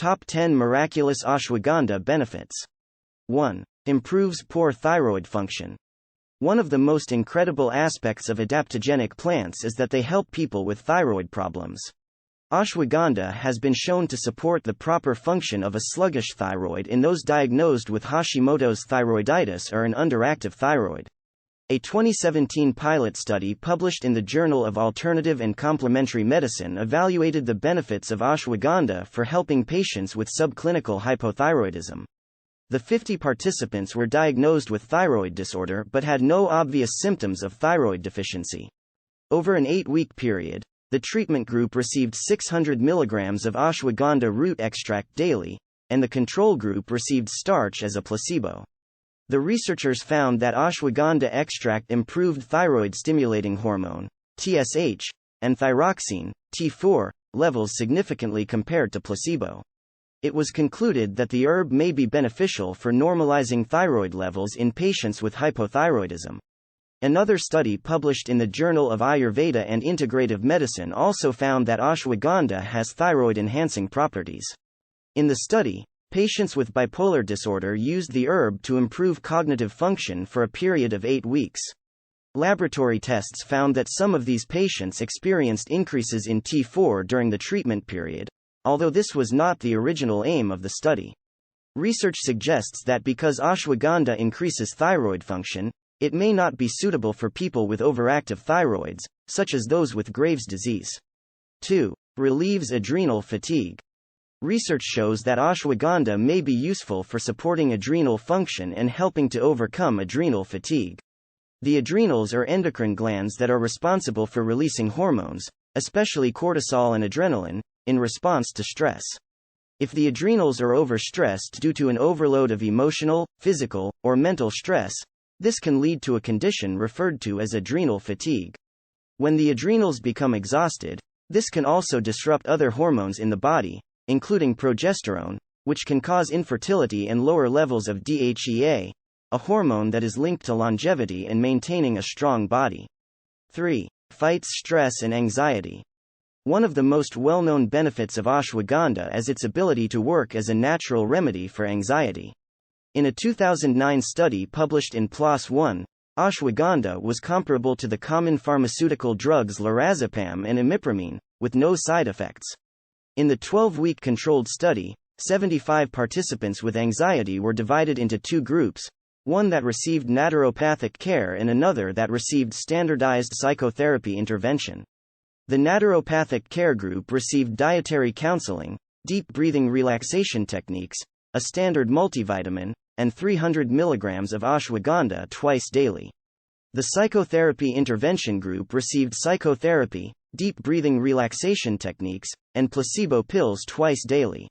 Top 10 Miraculous Ashwagandha Benefits. 1. Improves poor thyroid function. One of the most incredible aspects of adaptogenic plants is that they help people with thyroid problems. Ashwagandha has been shown to support the proper function of a sluggish thyroid in those diagnosed with Hashimoto's thyroiditis or an underactive thyroid. A 2017 pilot study published in the Journal of Alternative and Complementary Medicine evaluated the benefits of ashwagandha for helping patients with subclinical hypothyroidism. The 50 participants were diagnosed with thyroid disorder but had no obvious symptoms of thyroid deficiency. Over an 8-week period, the treatment group received 600 mg of ashwagandha root extract daily, and the control group received starch as a placebo. The researchers found that ashwagandha extract improved thyroid-stimulating hormone, TSH, and thyroxine, T4, levels significantly compared to placebo. It was concluded that the herb may be beneficial for normalizing thyroid levels in patients with hypothyroidism. Another study published in the Journal of Ayurveda and Integrative Medicine also found that ashwagandha has thyroid-enhancing properties. In the study, patients with bipolar disorder used the herb to improve cognitive function for a period of 8 weeks. Laboratory tests found that some of these patients experienced increases in T4 during the treatment period, although this was not the original aim of the study. Research suggests that because ashwagandha increases thyroid function, it may not be suitable for people with overactive thyroids, such as those with Graves' disease. 2. Relieves adrenal fatigue. Research shows that ashwagandha may be useful for supporting adrenal function and helping to overcome adrenal fatigue. The adrenals are endocrine glands that are responsible for releasing hormones, especially cortisol and adrenaline, in response to stress. If the adrenals are overstressed due to an overload of emotional, physical, or mental stress, this can lead to a condition referred to as adrenal fatigue. When the adrenals become exhausted, this can also disrupt other hormones in the body, including progesterone, which can cause infertility and lower levels of DHEA, a hormone that is linked to longevity and maintaining a strong body. 3. Fights stress and anxiety. One of the most well-known benefits of ashwagandha is its ability to work as a natural remedy for anxiety. In a 2009 study published in PLOS One, ashwagandha was comparable to the common pharmaceutical drugs lorazepam and imipramine, with no side effects. In the 12-week controlled study, 75 participants with anxiety were divided into 2 groups, one that received naturopathic care and another that received standardized psychotherapy intervention. The naturopathic care group received dietary counseling, deep breathing relaxation techniques, a standard multivitamin, and 300 mg of ashwagandha twice daily. The psychotherapy intervention group received psychotherapy, deep breathing relaxation techniques, and placebo pills twice daily.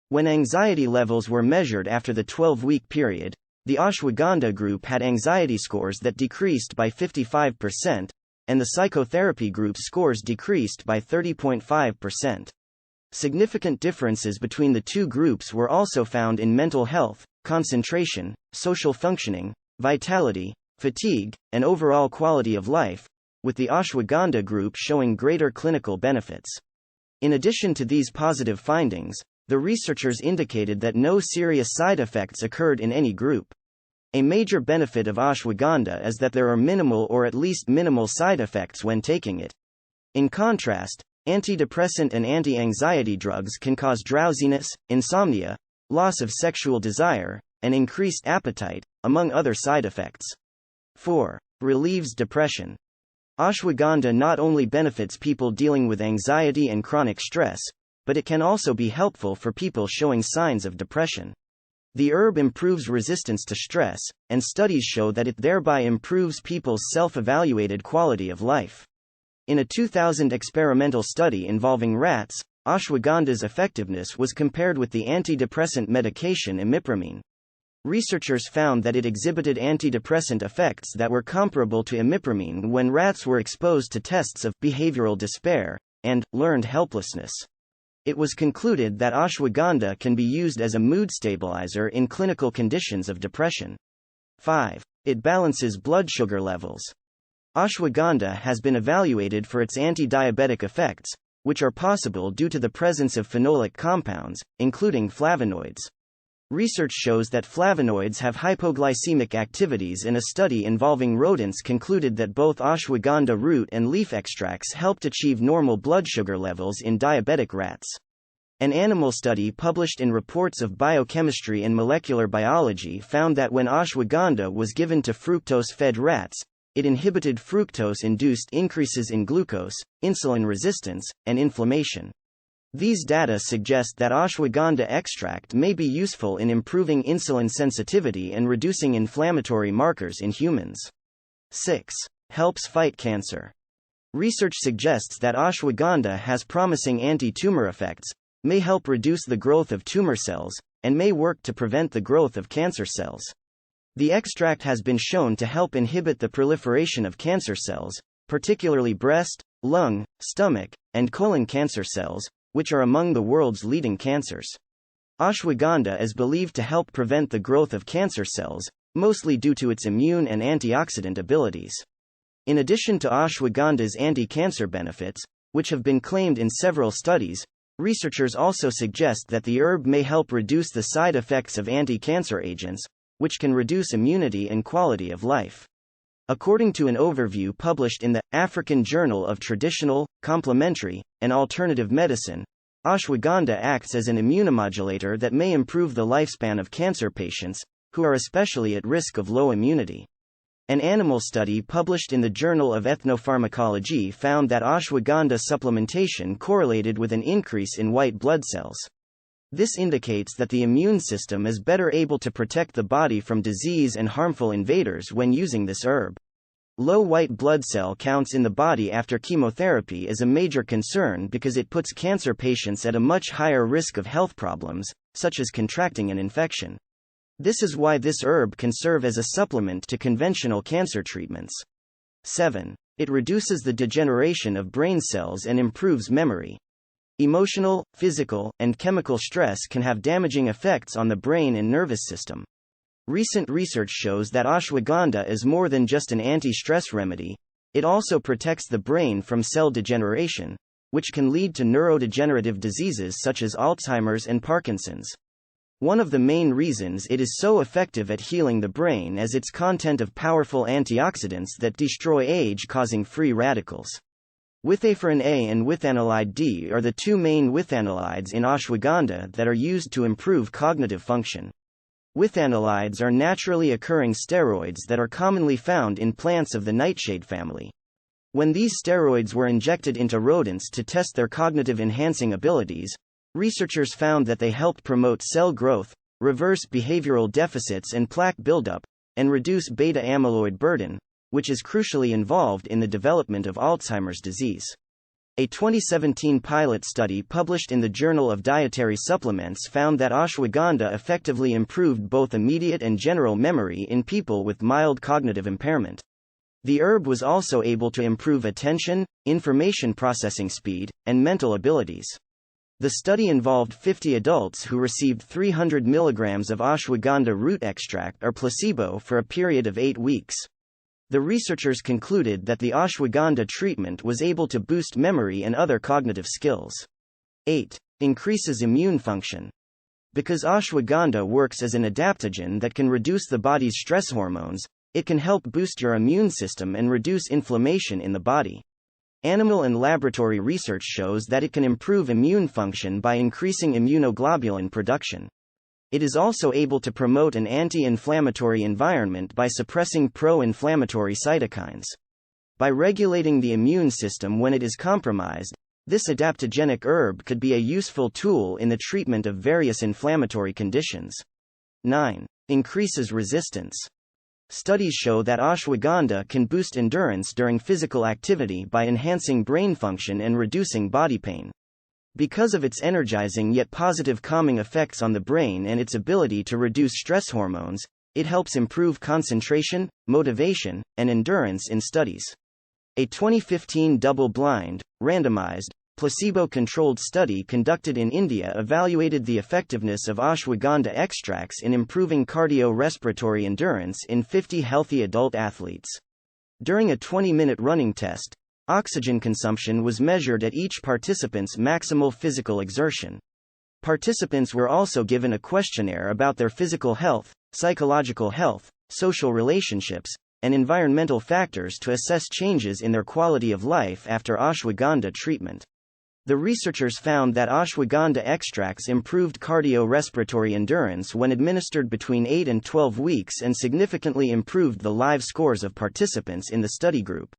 When anxiety levels were measured after the 12-week period, the ashwagandha group had anxiety scores that decreased by 55%, and the psychotherapy group scores decreased by 30.5%. Significant differences between the 2 groups were also found in mental health, concentration, social functioning, vitality, fatigue, and overall quality of life, with the ashwagandha group showing greater clinical benefits. In addition to these positive findings, the researchers indicated that no serious side effects occurred in any group. A major benefit of ashwagandha is that there are minimal or at least minimal side effects when taking it. In contrast, antidepressant and anti-anxiety drugs can cause drowsiness, insomnia, loss of sexual desire, and increased appetite, among other side effects. 4. Relieves depression. Ashwagandha not only benefits people dealing with anxiety and chronic stress, but it can also be helpful for people showing signs of depression. The herb improves resistance to stress, and studies show that it thereby improves people's self-evaluated quality of life. In a 2000 experimental study involving rats, ashwagandha's effectiveness was compared with the antidepressant medication imipramine. Researchers found that it exhibited antidepressant effects that were comparable to imipramine when rats were exposed to tests of behavioral despair and learned helplessness. It was concluded that ashwagandha can be used as a mood stabilizer in clinical conditions of depression. 5. It balances blood sugar levels. Ashwagandha has been evaluated for its anti-diabetic effects, which are possible due to the presence of phenolic compounds, including flavonoids. Research shows that flavonoids have hypoglycemic activities, and a study involving rodents concluded that both ashwagandha root and leaf extracts helped achieve normal blood sugar levels in diabetic rats. An animal study published in Reports of Biochemistry and Molecular Biology found that when ashwagandha was given to fructose-fed rats, it inhibited fructose-induced increases in glucose, insulin resistance, and inflammation. These data suggest that ashwagandha extract may be useful in improving insulin sensitivity and reducing inflammatory markers in humans. 6. Helps fight cancer. Research suggests that ashwagandha has promising anti-tumor effects, may help reduce the growth of tumor cells, and may work to prevent the growth of cancer cells. The extract has been shown to help inhibit the proliferation of cancer cells, particularly breast, lung, stomach, and colon cancer cells, which are among the world's leading cancers. Ashwagandha is believed to help prevent the growth of cancer cells, mostly due to its immune and antioxidant abilities. In addition to ashwagandha's anti-cancer benefits, which have been claimed in several studies, researchers also suggest that the herb may help reduce the side effects of anti-cancer agents, which can reduce immunity and quality of life. According to an overview published in the African Journal of Traditional, Complementary, and Alternative Medicine, ashwagandha acts as an immunomodulator that may improve the lifespan of cancer patients, who are especially at risk of low immunity. An animal study published in the Journal of Ethnopharmacology found that ashwagandha supplementation correlated with an increase in white blood cells. This indicates that the immune system is better able to protect the body from disease and harmful invaders when using this herb. Low white blood cell counts in the body after chemotherapy is a major concern because it puts cancer patients at a much higher risk of health problems, such as contracting an infection. This is why this herb can serve as a supplement to conventional cancer treatments. 7. It reduces the degeneration of brain cells and improves memory. Emotional, physical, and chemical stress can have damaging effects on the brain and nervous system. Recent research shows that ashwagandha is more than just an anti-stress remedy, it also protects the brain from cell degeneration, which can lead to neurodegenerative diseases such as Alzheimer's and Parkinson's. One of the main reasons it is so effective at healing the brain is its content of powerful antioxidants that destroy age-causing free radicals. Withaferin A and withanolide D are the two main withanolides in ashwagandha that are used to improve cognitive function. Withanolides are naturally occurring steroids that are commonly found in plants of the nightshade family. When these steroids were injected into rodents to test their cognitive enhancing abilities, researchers found that they helped promote cell growth, reverse behavioral deficits and plaque buildup, and reduce beta amyloid burden, which is crucially involved in the development of Alzheimer's disease. A 2017 pilot study published in the Journal of Dietary Supplements found that ashwagandha effectively improved both immediate and general memory in people with mild cognitive impairment. The herb was also able to improve attention, information processing speed, and mental abilities. The study involved 50 adults who received 300 mg of ashwagandha root extract or placebo for a period of 8 weeks. The researchers concluded that the ashwagandha treatment was able to boost memory and other cognitive skills. 8. Increases immune function. Because ashwagandha works as an adaptogen that can reduce the body's stress hormones, it can help boost your immune system and reduce inflammation in the body. Animal and laboratory research shows that it can improve immune function by increasing immunoglobulin production. It is also able to promote an anti-inflammatory environment by suppressing pro-inflammatory cytokines. By regulating the immune system when it is compromised, this adaptogenic herb could be a useful tool in the treatment of various inflammatory conditions. 9. Increases resistance. Studies show that ashwagandha can boost endurance during physical activity by enhancing brain function and reducing body pain. Because of its energizing yet positive calming effects on the brain and its ability to reduce stress hormones, it helps improve concentration, motivation, and endurance in studies. A 2015 double-blind, randomized, placebo-controlled study conducted in India evaluated the effectiveness of ashwagandha extracts in improving cardiorespiratory endurance in 50 healthy adult athletes. During a 20-minute running test, Oxygen consumption was measured at each participant's maximal physical exertion. Participants were also given a questionnaire about their physical health, psychological health, social relationships, and environmental factors to assess changes in their quality of life after ashwagandha treatment. The researchers found that ashwagandha extracts improved cardiorespiratory endurance when administered between 8 and 12 weeks and significantly improved the live scores of participants in the study group.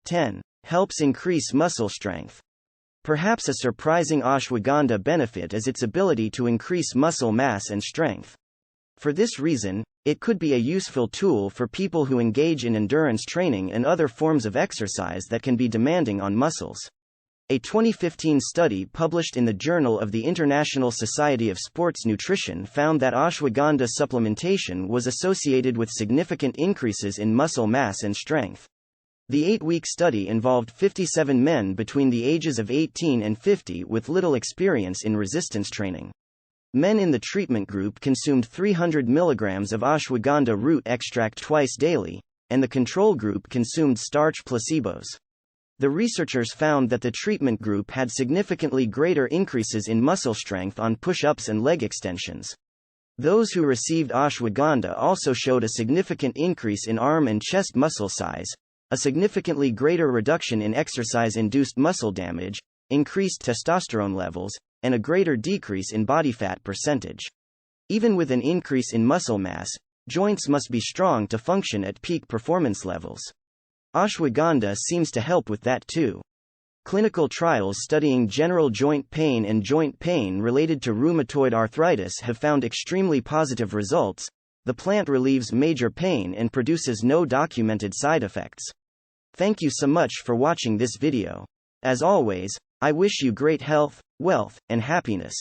10. Helps increase muscle strength. Perhaps a surprising ashwagandha benefit is its ability to increase muscle mass and strength. For this reason, it could be a useful tool for people who engage in endurance training and other forms of exercise that can be demanding on muscles. A 2015 study published in the Journal of the International Society of Sports Nutrition found that ashwagandha supplementation was associated with significant increases in muscle mass and strength. The 8-week study involved 57 men between the ages of 18 and 50 with little experience in resistance training. Men in the treatment group consumed 300 mg of ashwagandha root extract twice daily, and the control group consumed starch placebos. The researchers found that the treatment group had significantly greater increases in muscle strength on push-ups and leg extensions. Those who received ashwagandha also showed a significant increase in arm and chest muscle size, a significantly greater reduction in exercise-induced muscle damage, increased testosterone levels, and a greater decrease in body fat percentage. Even with an increase in muscle mass, joints must be strong to function at peak performance levels. Ashwagandha seems to help with that too. Clinical trials studying general joint pain and joint pain related to rheumatoid arthritis have found extremely positive results. The plant relieves major pain and produces no documented side effects. Thank you so much for watching this video. As always, I wish you great health, wealth, and happiness.